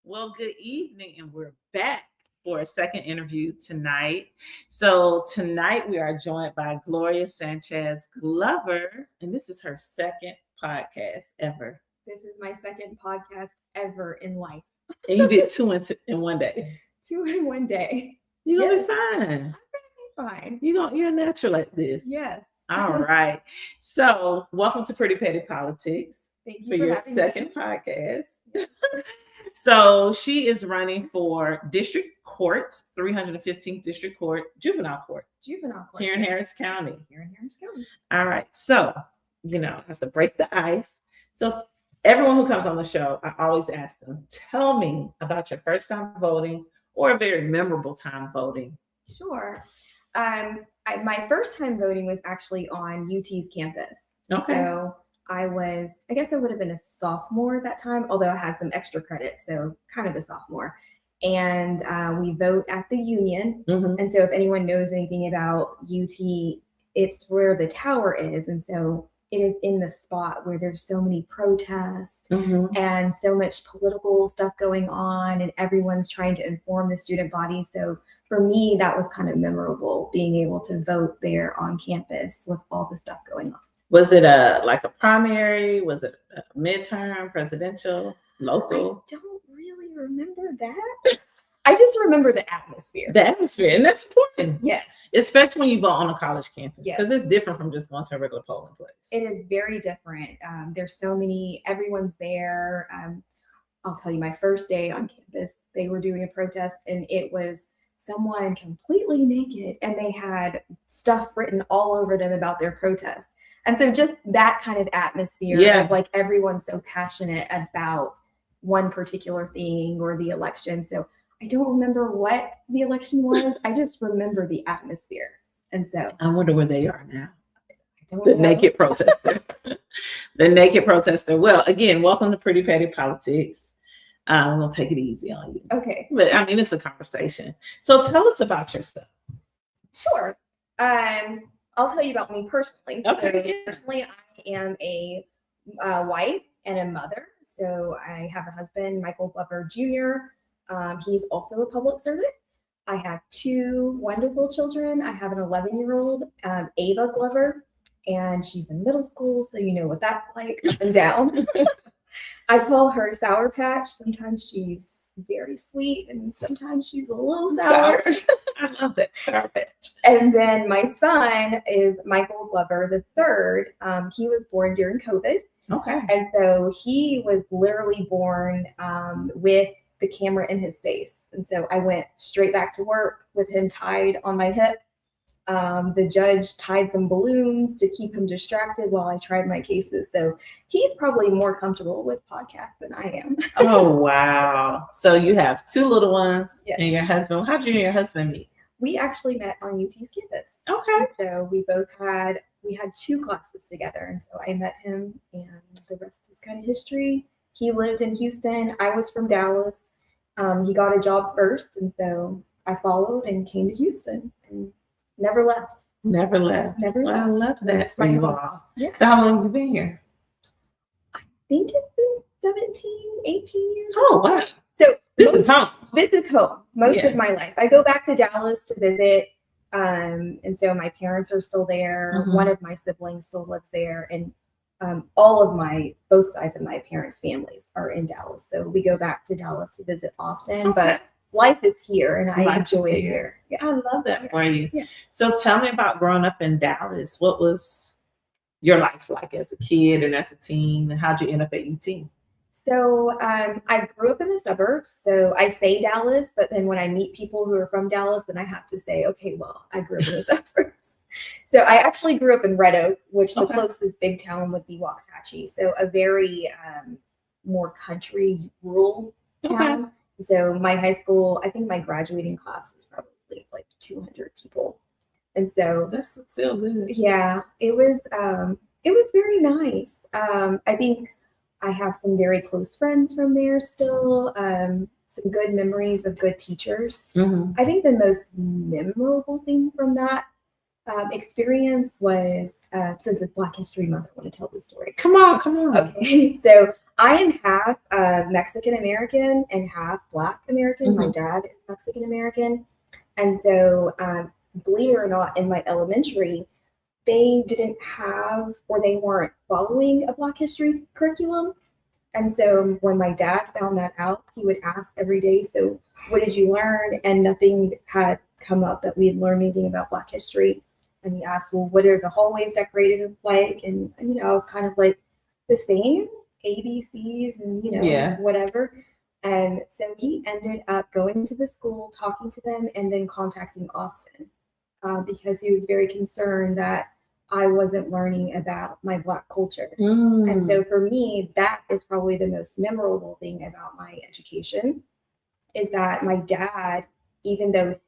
Well, good evening, and we're back for a second interview tonight. So, tonight we are joined by Gloria Sanchez Glover, and this is her second podcast ever. This is my second podcast ever in life. And you did two in one day. 2 in 1 day. You're gonna be I'm fine. gonna be fine. You're natural at this. Yes. All right. So, welcome to Pretty Petty Politics. Thank you for your having second me. podcast. So she is running for district court, 315th district court, juvenile court here in Harris County. All right. So, I have to break the ice. So everyone who comes on the show, I always ask them, tell me about your first time voting or a very memorable time voting. Sure. My first time voting was actually on UT's campus. Okay. So I guess I would have been a sophomore at that time, although I had some extra credits, so kind of a sophomore. And we vote at the Union. Mm-hmm. And so if anyone knows anything about UT, it's where the tower is. And so it is in the spot where there's so many protests and so much political stuff going on, and everyone's trying to inform the student body. So for me, that was kind of memorable, being able to vote there on campus with all the stuff going on. Was it a primary? Was it a midterm, presidential, local? I don't really remember that. I just remember the atmosphere. The atmosphere, and that's important. Yes. Especially when you vote on a college campus, because Yes. it's different from just going to a regular polling place. It is very different. There's so many, everyone's there. I'll tell you, my first day on campus, they were doing a protest, and it was someone completely naked, and they had stuff written all over them about their protest. And so just that kind of atmosphere of like everyone's so passionate about one particular thing or the election. So I don't remember what the election was. I just remember the atmosphere. And so I wonder where they are now. The naked protester. The naked protester. Well, again, welcome to Pretty Petty Politics. I'm going to take it easy on you. Okay. But I mean, it's a conversation. So tell us about yourself. Sure. I'll tell you about me personally. Okay. So personally, I am a wife and a mother. So I have a husband, Michael Glover Jr. He's also a public servant. I have 2 wonderful children. I have an 11-year-old, Ava Glover, and she's in middle school, so you know what that's like, up and down. I call her Sour Patch. Sometimes she's very sweet, and sometimes she's a little sour. I love that, Sour Patch. And then my son is Michael Glover III. He was born during COVID. Okay. And so he was literally born with the camera in his face. And so I went straight back to work with him tied on my hip. The judge tied some balloons to keep him distracted while I tried my cases. So he's probably more comfortable with podcasts than I am. Oh, wow. So you have 2 little ones. Yes. And your husband. How'd you and your husband meet? We actually met on UT's campus. Okay. So we had 2 classes together. And so I met him, and the rest is kind of history. He lived in Houston. I was from Dallas. He got a job first. And so I followed and came to Houston and never left. Never left. Never I left. love that That's for my you home. all. Yeah. So how long have you been here? I think it's been 17, 18 years. Oh, wow. So This is home. This is home most Yeah. of my life. I go back to Dallas to visit. And so my parents are still there. Mhm. One of my siblings still lives there. And all of both sides of my parents' families are in Dallas. So we go back to Dallas to visit often. Okay. But life is here, and I Life is enjoy it here. here. Yeah. I love that for you. Yeah. So tell me about growing up in Dallas. What was your life like as a kid and as a teen, and how'd you end up at UT? So I grew up in the suburbs. So I say Dallas, but then when I meet people who are from Dallas, then I have to say, okay, well, I grew up in the suburbs. So I actually grew up in Red Oak, which the closest big town would be Waxahachie. So a very more country, rural town. And so my high school, I think my graduating class was probably like 200 people. And so That's still good. yeah, it was very nice. I think I have some very close friends from there still, some good memories of good teachers. Mm-hmm. I think the most memorable thing from that experience was, since it's Black History Month, I want to tell the story. Come on. Okay, so I am half Mexican American and half Black American. My dad is Mexican American. And so, believe it or not, in my elementary, they didn't have, or they weren't following a Black history curriculum. And so when my dad found that out, he would ask every day, so what did you learn? And nothing had come up that we had learned anything about Black history. And he asked, well, what are the hallways decorated like? And, I was kind of like, the same, ABCs and, whatever. And so he ended up going to the school, talking to them, and then contacting Austin because he was very concerned that I wasn't learning about my Black culture. And so for me, that is probably the most memorable thing about my education is that my dad, even though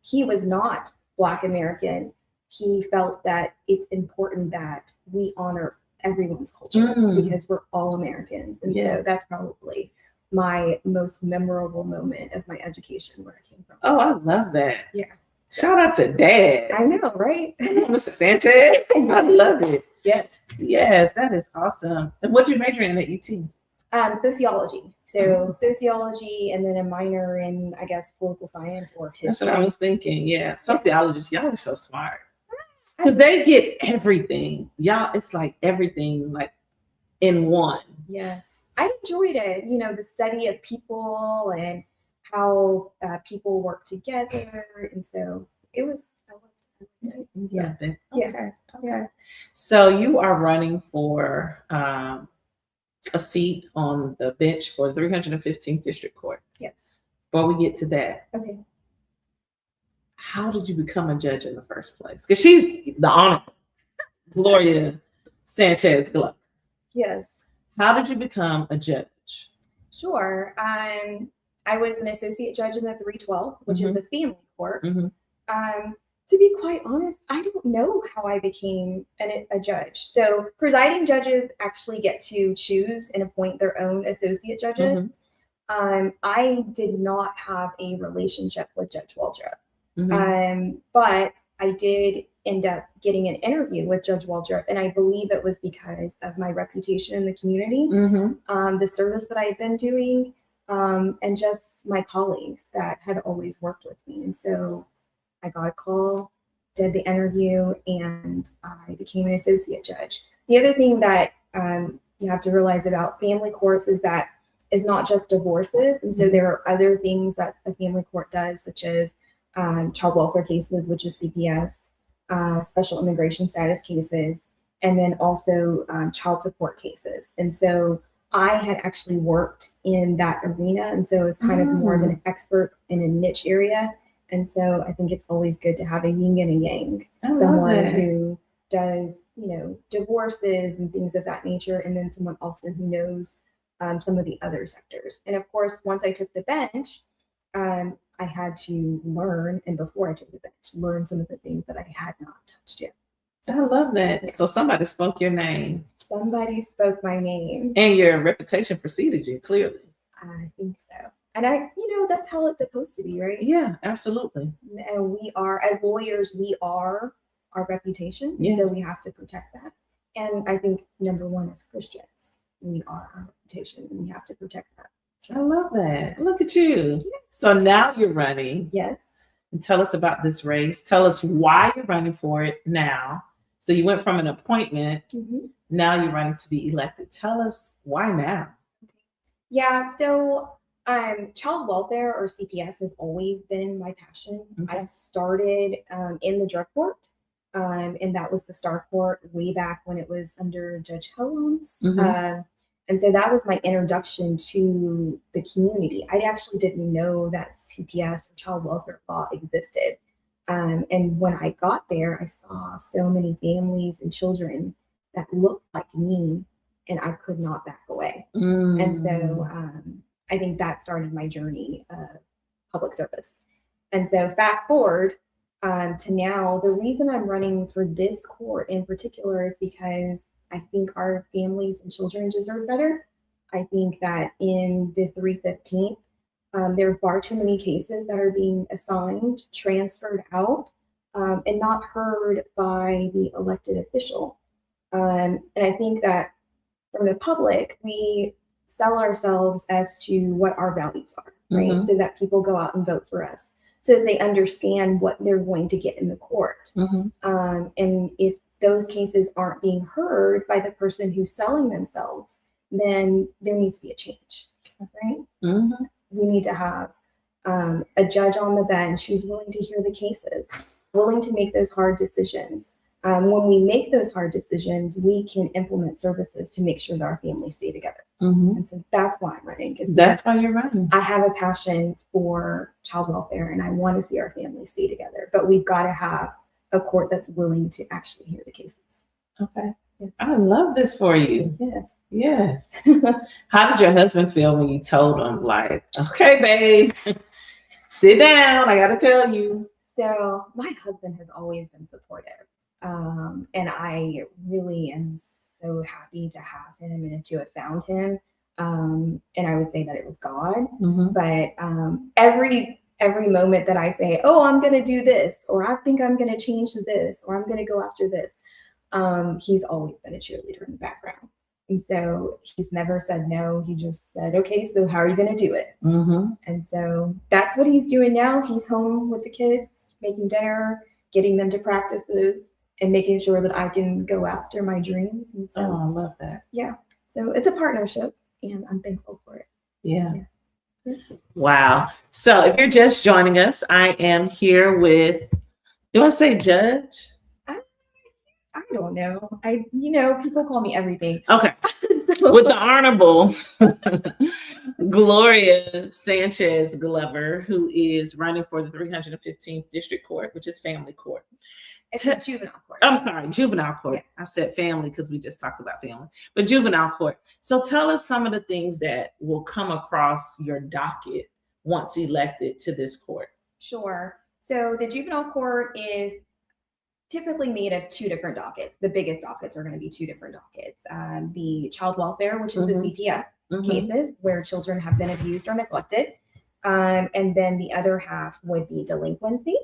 he was not Black American, he felt that it's important that we honor everyone's cultures because we're all Americans. And so that's probably my most memorable moment of my education where I came from. Oh, I love that. Yeah. Shout out to Dad. I know, right? Mr. Sanchez. I love it. Yes. Yes, that is awesome. And what did you major in at UT? Sociology. So sociology and then a minor in, I guess, political science or history. That's what I was thinking. Yeah. Sociologists, y'all are so smart. Because they get everything. Y'all, it's like everything like in one. Yes. I enjoyed it. The study of people and how people work together. And so it was, I loved it. Yeah. Okay. Okay. So you are running for a seat on the bench for 315th District Court. Yes. Before we get to that. Okay. How did you become a judge in the first place? Because she's the Honorable Gloria Sanchez Glover. Yes. How did you become a judge? Sure. I was an associate judge in the 312th, which is a family court. To be quite honest, I don't know how I became a judge. So presiding judges actually get to choose and appoint their own associate judges. I did not have a relationship with Judge Waldrop. But I did end up getting an interview with Judge Waldrop, and I believe it was because of my reputation in the community, the service that I had been doing, and just my colleagues that had always worked with me. And so I got a call, did the interview, and I became an associate judge. The other thing that you have to realize about family courts is that it's not just divorces. And so there are other things that a family court does, such as child welfare cases, which is CPS, special immigration status cases, and then also child support cases. And so I had actually worked in that arena. And so it's kind of more of an expert in a niche area. And so I think it's always good to have a yin and a yang, someone who does, divorces and things of that nature, and then someone also who knows some of the other sectors. And of course, once I took the bench, I had to learn, and before I took the bench, learn some of the things that I had not touched yet. I love that. Yeah. So somebody spoke your name. Somebody spoke my name. And your reputation preceded you, clearly. I think so. And that's how it's supposed to be, right? Yeah, absolutely. And we are, as lawyers, we are our reputation. Yeah. So we have to protect that. And I think number one, as Christians, we are our reputation and we have to protect that. I love that. Look at you. Yeah. So now you're running. Yes. And tell us about this race. Tell us why you're running for it now. So you went from an appointment. Now you're running to be elected. Tell us why now. Yeah. So child welfare, or CPS, has always been my passion. I started in the drug court. And that was the Star Court way back when it was under Judge Helms. And so that was my introduction to the community. I actually didn't know that CPS, or child welfare law, existed. And when I got there, I saw so many families and children that looked like me, and I could not back away. And so I think that started my journey of public service. And so fast forward to now, the reason I'm running for this court in particular is because I think our families and children deserve better. I think that in the 315th, there are far too many cases that are being assigned, transferred out, and not heard by the elected official. And I think that from the public, we sell ourselves as to what our values are, right? So that people go out and vote for us, so that they understand what they're going to get in the court. And if those cases aren't being heard by the person who's selling themselves, then there needs to be a change, right? We need to have a judge on the bench who's willing to hear the cases, willing to make those hard decisions. When we make those hard decisions, we can implement services to make sure that our families stay together. And so that's why I'm running. That's why you're running. I have a passion for child welfare, and I want to see our families stay together. But we've got to have a court that's willing to actually hear the cases. Okay. I love this for you. Yes. Yes. How did your husband feel when you told him, like, okay, babe, sit down, I got to tell you? So my husband has always been supportive. And I really am so happy to have him and to have found him. And I would say that it was God. But every moment that I say, oh, I'm going to do this, or I think I'm going to change to this, or I'm going to go after this, he's always been a cheerleader in the background. And so he's never said no. He just said, okay, so how are you going to do it? And so that's what he's doing now. He's home with the kids, making dinner, getting them to practices, and making sure that I can go after my dreams. And so, I love that. Yeah. So it's a partnership, and I'm thankful for it. Yeah. Wow. So if you're just joining us, I am here with, do I say judge? I don't know. People call me everything. Okay. With the Honorable Gloria Sanchez Glover, who is running for the 315th District Court, which is family court. It's a juvenile court. I'm sorry, juvenile court. Yeah. I said family because we just talked about family, but juvenile court. So tell us some of the things that will come across your docket once elected to this court. Sure. So the juvenile court is typically made of two different dockets. The biggest dockets are going to be two different dockets. The child welfare, which is the CPS cases where children have been abused or neglected. And then the other half would be delinquency.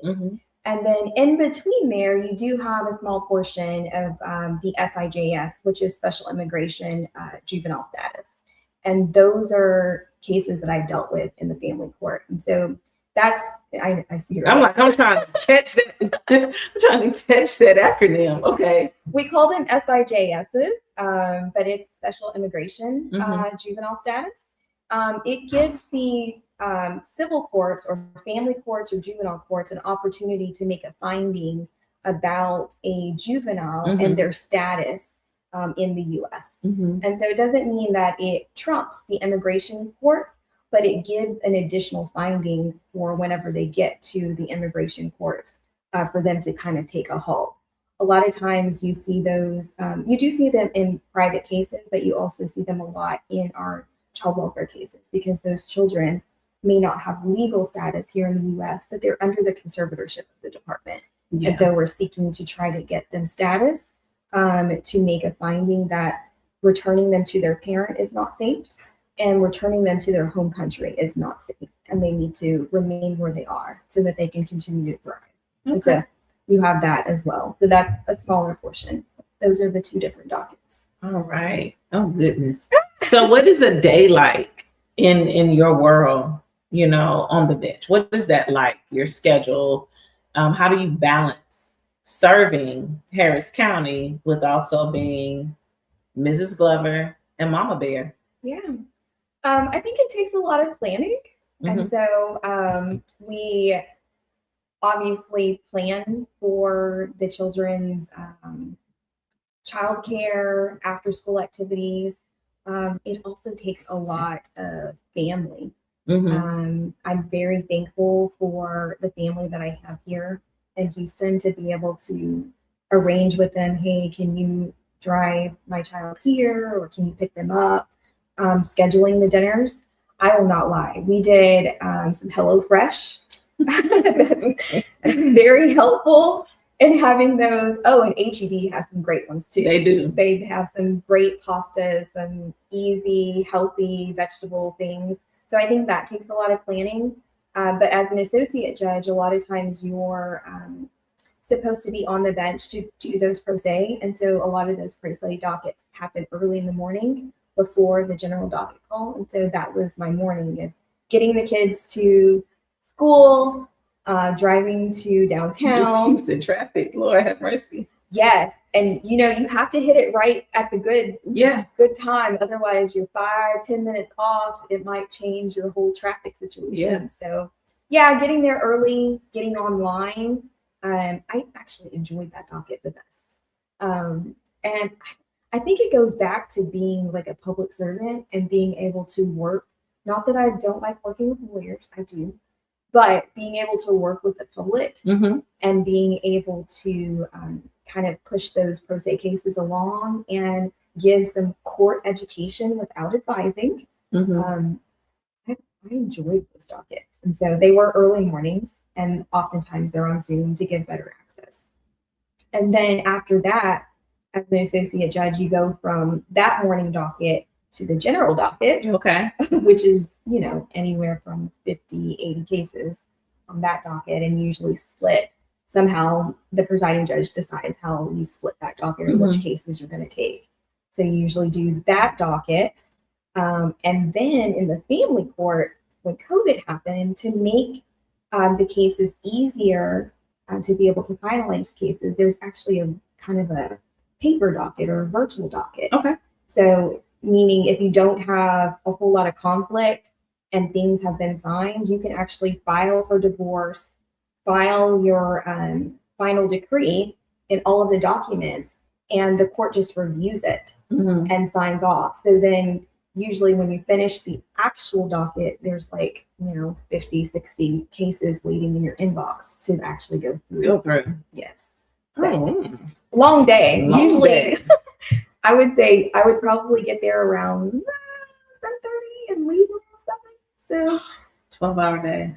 And then in between there, you do have a small portion of the SIJS, which is special immigration juvenile status. And those are cases that I've dealt with in the family court. And so that's, I see. I'm trying to catch that. I'm trying to catch that acronym. Okay. We call them SIJSs, but it's special immigration juvenile status. It gives the civil courts or family courts or juvenile courts an opportunity to make a finding about a juvenile and their status in the U.S. And so it doesn't mean that it trumps the immigration courts, but it gives an additional finding for whenever they get to the immigration courts for them to kind of take a halt. A lot of times you see those, you do see them in private cases, but you also see them a lot in our child welfare cases, because those children may not have legal status here in the U.S., but they're under the conservatorship of the department. And so we're seeking to try to get them status to make a finding that returning them to their parent is not safe and returning them to their home country is not safe. And they need to remain where they are so that they can continue to thrive. And so you have that as well. So that's a smaller portion. Those are the two different dockets. All right. Oh, goodness. So what is a day like in your world, on the bench? What is that like, your schedule? How do you balance serving Harris County with also being Mrs. Glover and Mama Bear? Yeah. I think it takes a lot of planning. And so we obviously plan for the children's childcare, after school activities. It also takes a lot of family. I'm very thankful for the family that I have here in Houston to be able to arrange with them, hey, can you drive my child here, or can you pick them up? Scheduling the dinners, I will not lie. We did some HelloFresh. That's very helpful in having those. Oh, and HEB has some great ones too. They do. They have some great pastas, some easy, healthy vegetable things. So I think that takes a lot of planning. But as an associate judge, a lot of times your supposed to be on the bench to do those pro se. And so a lot of those pro se dockets happen early in the morning before the general docket call. And so that was my morning of getting the kids to school, driving to downtown. Houston traffic, Lord have mercy. Yes. And you have to hit it right at the good time. Otherwise you're 5-10 minutes off. It might change your whole traffic situation. Yeah. So yeah, getting there early, getting online. I actually enjoyed that docket the best. And I think it goes back to being like a public servant and being able to work. Not that I don't like working with lawyers, I do, but being able to work with the public and being able to kind of push those pro se cases along and give some court education without advising. I enjoyed those dockets. And so they were early mornings, and oftentimes they're on Zoom to give better access. And then after that, as an associate judge, you go from that morning docket to the general docket, which is, anywhere from 50, 80 cases on that docket, and usually split. Somehow the presiding judge decides how you split that docket or which cases you're going to take. So you usually do that docket. And then in the family court, when COVID happened, to make the cases easier to be able to finalize cases, there's actually a kind of a paper docket or a virtual docket. So meaning if you don't have a whole lot of conflict and things have been signed, you can actually file for divorce, file your final decree in all of the documents, and the court just reviews it and signs off. So then usually when you finish the actual docket, there's 50, 60 cases waiting in your inbox to actually go through. Yes. So, long day. Usually, I would say I would probably get there around 7:30 and leave around 7. So 12-hour day.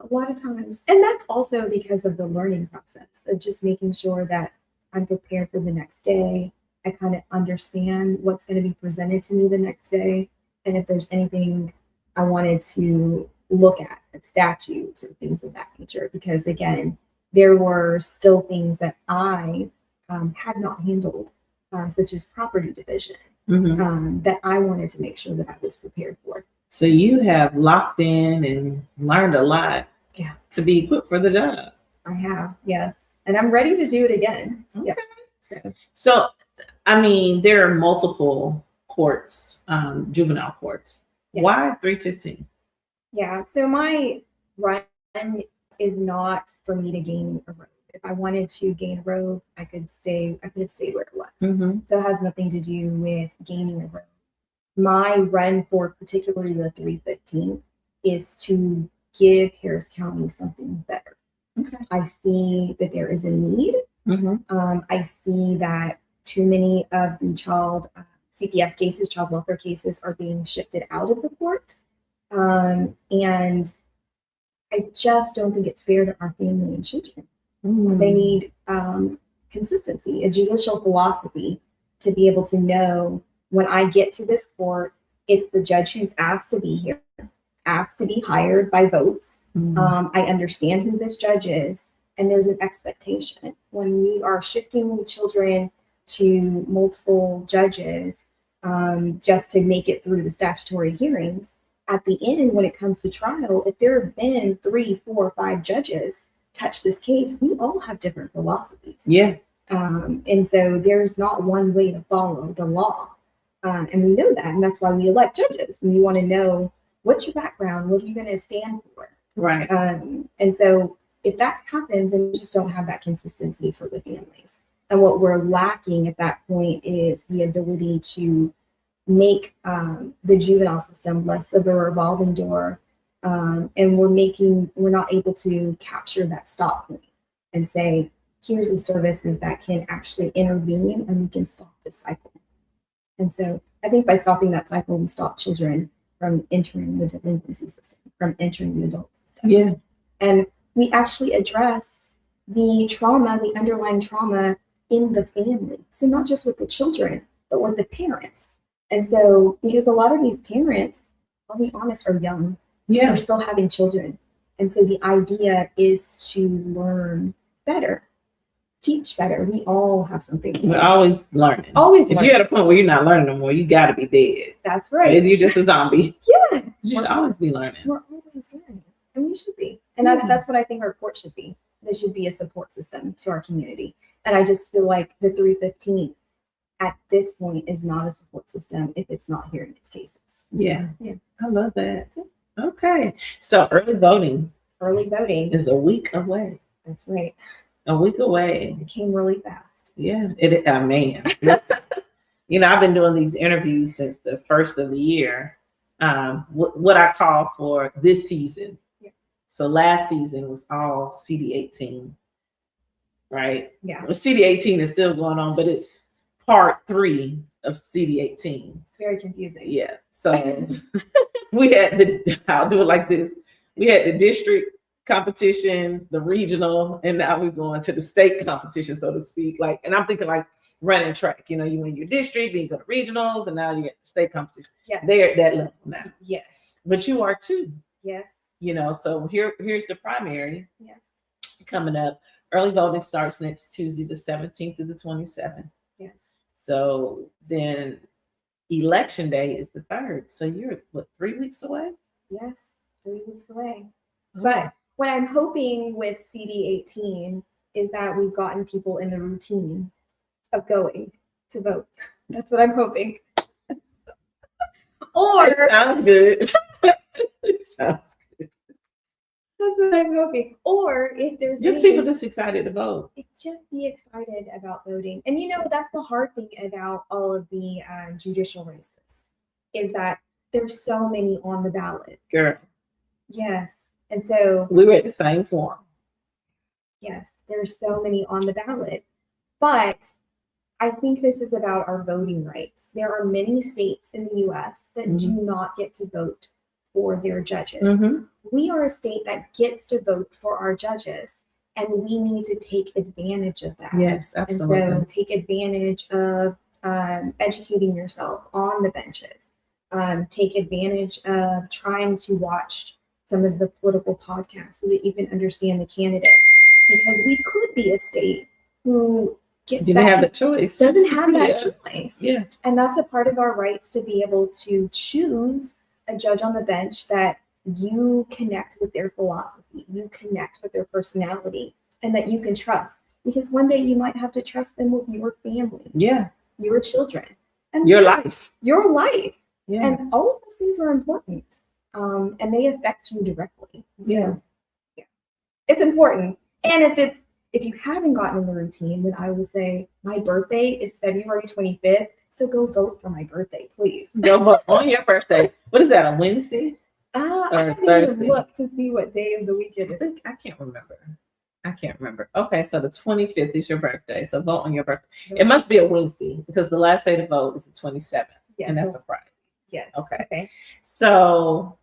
A lot of times. And that's also because of the learning process of just making sure that I'm prepared for the next day. I kind of understand what's going to be presented to me the next day. And if there's anything I wanted to look at statutes or things of that nature, because again, there were still things that I had not handled, such as property division, that I wanted to make sure that I was prepared for. So you have locked in and learned a lot to be equipped for the job. I have, yes. And I'm ready to do it again. Okay. Yeah. So, I mean, there are multiple courts, juvenile courts. Yes. Why 315? Yeah. So my run is not for me to gain a robe. If I wanted to gain a robe, I could have stayed where it was. So it has nothing to do with gaining a robe. My run for particularly the 315 is to give Harris County something better. I see that there is a need. I see that too many of the child CPS cases, child welfare cases, are being shifted out of the court. And I just don't think it's fair to our family and children. They need consistency, a judicial philosophy to be able to know when I get to this court, it's the judge who's asked to be here, asked to be hired by votes. I understand who this judge is, and there's an expectation. When we are shifting children to multiple judges just to make it through the statutory hearings, at the end, when it comes to trial, if there have been 3, 4, 5 judges touch this case, we all have different philosophies. And so there's not one way to follow the law. And we know that, and that's why we elect judges. And you want to know, what's your background? What are you going to stand for? Right. And so if that happens, then we just don't have that consistency for the families. And what we're lacking at that point is the ability to make the juvenile system less of a revolving door. And we're not able to capture that stop point and say, here's the services that can actually intervene and we can stop this cycle. And so I think by stopping that cycle, we stop children from entering the delinquency system, from entering the adult system. And we actually address the trauma, the underlying trauma in the family. So not just with the children, but with the parents. And so, because a lot of these parents, I'll be honest, are young. They're still having children. And so the idea is to learn better. teach better. We all have something. We're always learning. Always. If you're at a point where you're not learning no more, you got to be dead. That's right. You're just a zombie. Yes. You should always be learning. We're always learning, and we should be. And that's what I think our court should be. They should be a support system to our community. And I just feel like the 315 at this point is not a support system if it's not hearing its cases. Yeah. I love that. Okay. So early voting is a week away. That's right. A week away. It came really fast. Yeah. Man. I've been doing these interviews since the first of the year. What I call for this season. Yeah. So last season was all CD18. Right? Yeah. Well, CD18 is still going on, but it's part 3 of CD18. It's very confusing. Yeah. So we had I'll do it like this. We had the district competition, the regional, and now we're going to the state competition, so to speak. And I'm thinking like running track. You win your district, then you go to regionals, and now you get the state competition. Yeah. They're at that level now. Yes. But you are too. Yes. So here's the primary. Yes. Coming up. Early voting starts next Tuesday, the 17th to the 27th. Yes. So then election day is the 3rd. So you're 3 weeks away? Yes, 3 weeks away. Okay. But what I'm hoping with CD18 is that we've gotten people in the routine of going to vote. That's what I'm hoping. Or it sounds good. It sounds good. That's what I'm hoping. Or if there's just people just excited to vote. Just be excited about voting. And that's the hard thing about all of the judicial races is that there's so many on the ballot. Girl. Yes. And so we were at the same forum. Yes, there's so many on the ballot. But I think this is about our voting rights. There are many states in the US that do not get to vote for their judges. Mm-hmm. We are a state that gets to vote for our judges, and we need to take advantage of that. Yes, absolutely. And so take advantage of educating yourself on the benches. Take advantage of trying to watch some of the political podcasts so that you can understand the candidates. Because we could be a state who doesn't have that choice. Yeah. And that's a part of our rights to be able to choose a judge on the bench that you connect with their philosophy, you connect with their personality, and that you can trust. Because one day you might have to trust them with your family, your children, and your life. Yeah. And all of those things are important, and they affect you directly. So, it's important. And if you haven't gotten in the routine, then I would say my birthday is February 25th. So go vote for my birthday, please. Go vote on your birthday. What is that, a Wednesday? I haven't even looked to see what day of the week it is. I can't remember. Okay, so the 25th is your birthday. So vote on your birthday. It must be a Wednesday because the last day to vote is the 27th. Yes. And that's a Friday. Yes. Okay. So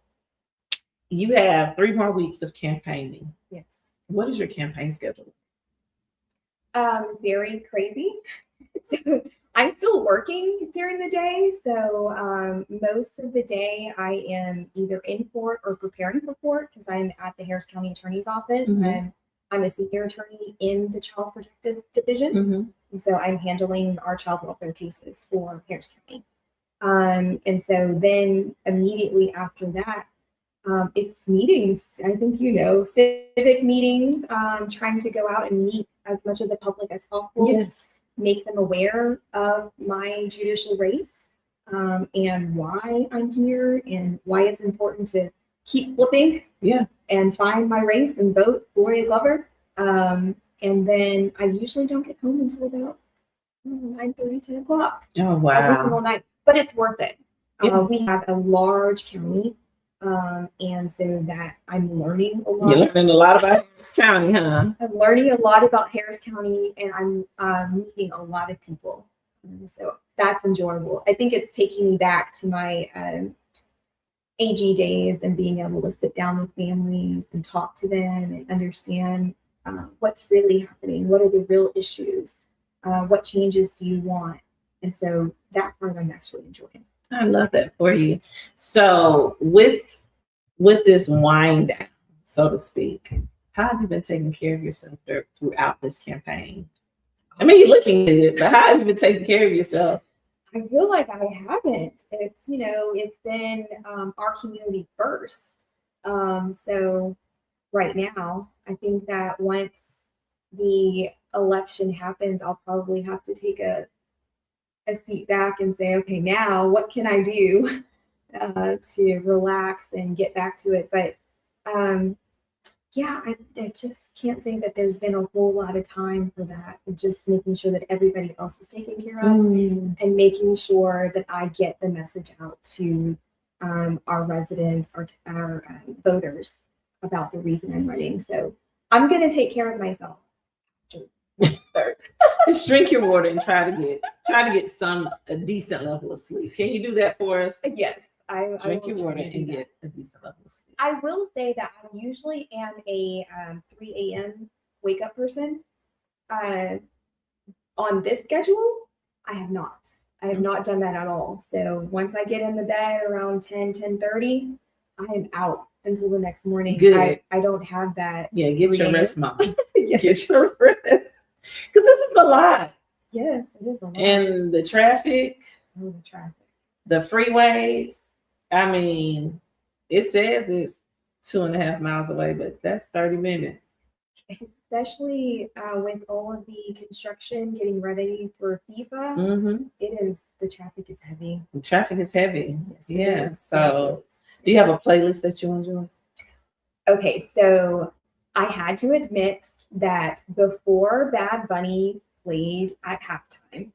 you have 3 more weeks of campaigning. Yes. What is your campaign schedule? Very crazy. So I'm still working during the day. So most of the day I am either in court or preparing for court because I'm at the Harris County Attorney's Office. Mm-hmm. And I'm a senior attorney in the Child Protective Division. Mm-hmm. And so I'm handling our child welfare cases for Harris County. And so then immediately after that, it's meetings. I think, civic meetings, trying to go out and meet as much of the public as possible. Yes. Make them aware of my judicial race, and why I'm here and why it's important to keep flipping and find my race and vote Gloria Glover. And then I usually don't get home until about 9:30, 10 o'clock. Oh, wow. Every single night. But it's worth it. Yeah. We have a large county. And so that I'm learning a lot. You're learning a lot about Harris County, huh? I'm learning a lot about Harris County, and I'm meeting a lot of people. So that's enjoyable. I think it's taking me back to my AG days and being able to sit down with families and talk to them and understand what's really happening. What are the real issues? What changes do you want? And so that part I'm actually enjoying. I love that for you. So with this wind down, so to speak, how have you been taking care of yourself throughout this campaign? I mean, you're looking good, but how have you been taking care of yourself? I feel like I haven't. It's, it's been our community first. So right now, I think that once the election happens, I'll probably have to take a seat back and say, okay, now what can I do to relax and get back to it? But yeah, I just can't say that there's been a whole lot of time for that. Just making sure that everybody else is taken care of and making sure that I get the message out to our residents, our voters about the reason I'm running. So I'm going to take care of myself. Just drink your water and try to get a decent level of sleep. Can you do that for us? Yes. I drink your water and get a decent level of sleep. I will say that I usually am a 3 a.m. wake up person. On this schedule, I have not. I have not done that at all. So once I get in the bed around 10:30, I am out until the next morning. Good. I don't have that. Yeah, get your rest, Mom. Yes. Get your rest. Because this is a lot. Yes, it is a lot. And the traffic. Oh, the traffic. The freeways. I mean, it says it's 2.5 miles away, but that's 30 minutes. Especially with all of the construction getting ready for FIFA, the traffic is heavy. The traffic is heavy. Yes, yeah. So, do you have a playlist that you enjoy? Okay, so I had to admit that before Bad Bunny played at halftime,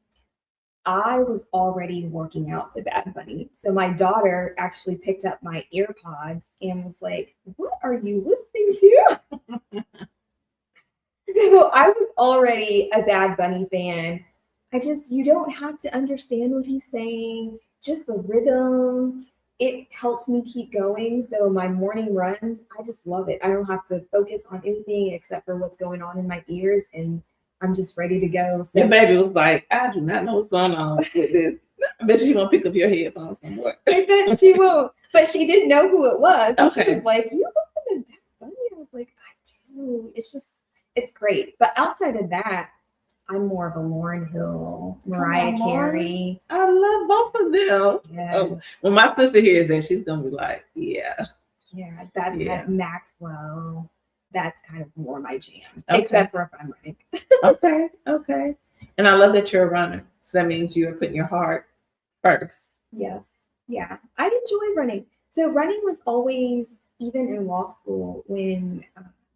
I was already working out to Bad Bunny. So my daughter actually picked up my earpods and was like, "What are you listening to?" So I was already a Bad Bunny fan. You don't have to understand what he's saying, just the rhythm. It helps me keep going. So my morning runs, I just love it. I don't have to focus on anything except for what's going on in my ears, and I'm just ready to go. So your baby was like, I do not know what's going on with this. I bet she won't pick up your headphones no more. I bet she won't. But she didn't know who it was. And she was like, "You listen to Bad Bunny?" I was like, "I do." It's great. But outside of that, I'm more of a Lauryn Hill, Mariah Carey. I love both of them. Yes. Oh, when my sister hears that, she's gonna be like, yeah. Yeah, that's kind of Maxwell. That's kind of more my jam. Okay. Except for if I'm running. Okay. And I love that you're a runner. So that means you're putting your heart first. Yes. Yeah. I enjoy running. So running was always, even in law school, when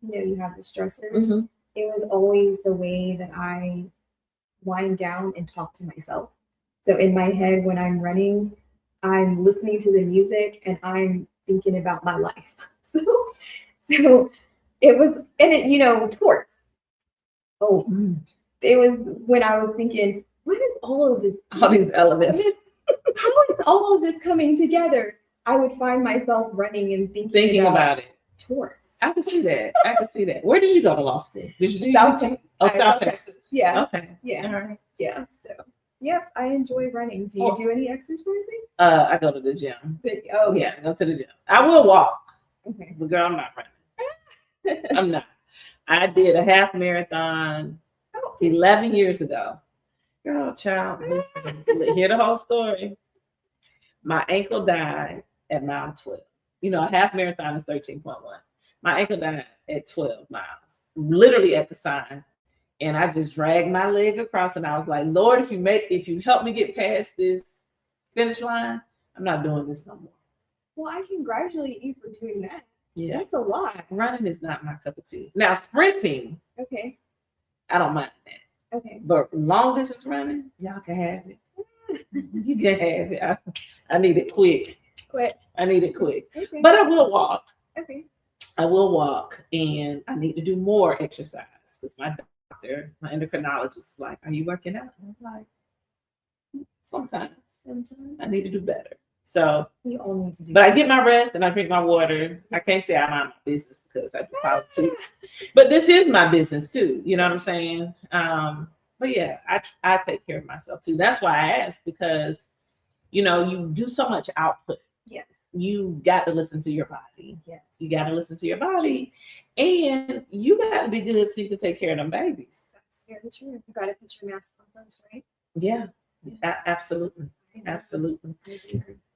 you have the stressors, it was always the way that I wind down and talk to myself. So in my head, when I'm running, I'm listening to the music and I'm thinking about my life. So it was, and it, torts. Oh, it was when I was thinking, what is all of this? All these elements. How is all of this coming together? I would find myself running and thinking about it. Torts. I can see that. Where did you go to law school? Did you do South Texas? Yeah. Okay. Yeah. All right. Yeah. So, yes, I enjoy running. Do you do any exercising? I go to the gym. Yes. I go to the gym. I will walk. Okay. But girl, I'm not running. I'm not. I did a half marathon 11 years ago. Girl, child, listen, hear the whole story. My ankle died at mile 12. A half marathon is 13.1. My ankle died at 12 miles, literally at the sign. And I just dragged my leg across and I was like, Lord, if you help me get past this finish line, I'm not doing this no more. Well, I congratulate you for doing that. Yeah. That's a lot. Running is not my cup of tea. Now, sprinting, okay, I don't mind that. Okay. But long distance running, y'all can have it. You can have it. I need it quick. I need it quick. Okay. But I will walk. Okay. I will walk, and I need to do more exercise because my endocrinologist is like, "Are you working out?" And I'm like, sometimes I need to do better. So we all need to do. But I get my rest and I drink my water. I can't say I mind my business because I do politics, but this is my business too. You know what I'm saying? But yeah, I take care of myself too. That's why I asked, because you do so much output. Yes. You got to listen to your body. Yes. You got to listen to your body, and you got to be good so you can take care of them babies. That's very true. You got to put your mask on first, right? Yeah, absolutely. Absolutely.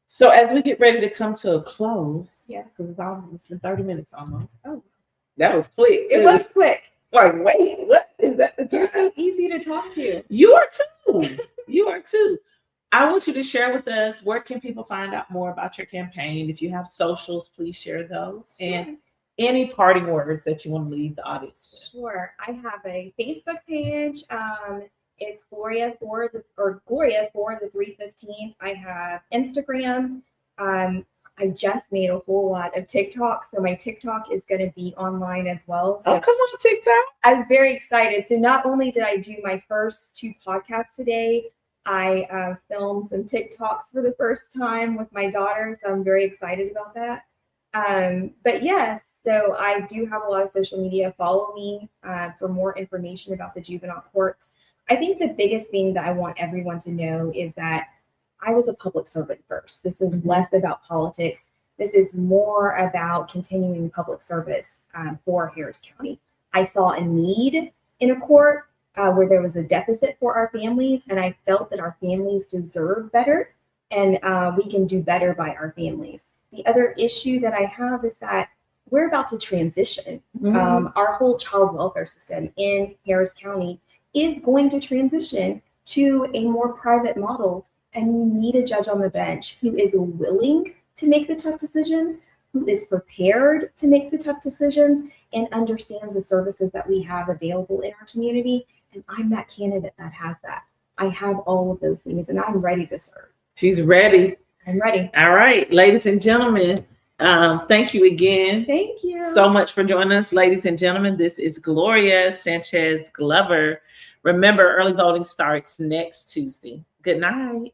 So as we get ready to come to a close, yes, because it's been 30 minutes almost. Oh, that was quick. Too. It was quick. Like, wait, what is that? You're so easy to talk to. You are too. You are too. I want you to share with us, where can people find out more about your campaign? If you have socials, please share those. Sure. And any parting words that you want to leave the audience with. Sure. I have a Facebook page. It's Gloria for the 315th. I have Instagram. I just made a whole lot of TikTok, so my TikTok is going to be online as well. So come on, TikTok. I was very excited. So not only did I do my first 2 podcasts today, I filmed some TikToks for the first time with my daughter, so I'm very excited about that. But yes, so I do have a lot of social media. Follow me for more information about the juvenile courts. I think the biggest thing that I want everyone to know is that I was a public servant first. This is less about politics. This is more about continuing public service for Harris County. I saw a need in a court where there was a deficit for our families, and I felt that our families deserve better, and we can do better by our families. The other issue that I have is that we're about to transition. Our whole child welfare system in Harris County is going to transition to a more private model, and you need a judge on the bench who is willing to make the tough decisions, who is prepared to make the tough decisions, and understands the services that we have available in our community. And I'm that candidate that has that. I have all of those things, and I'm ready to serve. She's ready. I'm ready. All right, ladies and gentlemen, thank you again. Thank you so much for joining us, ladies and gentlemen. This is Gloria Sanchez Glover. Remember, early voting starts next Tuesday. Good night.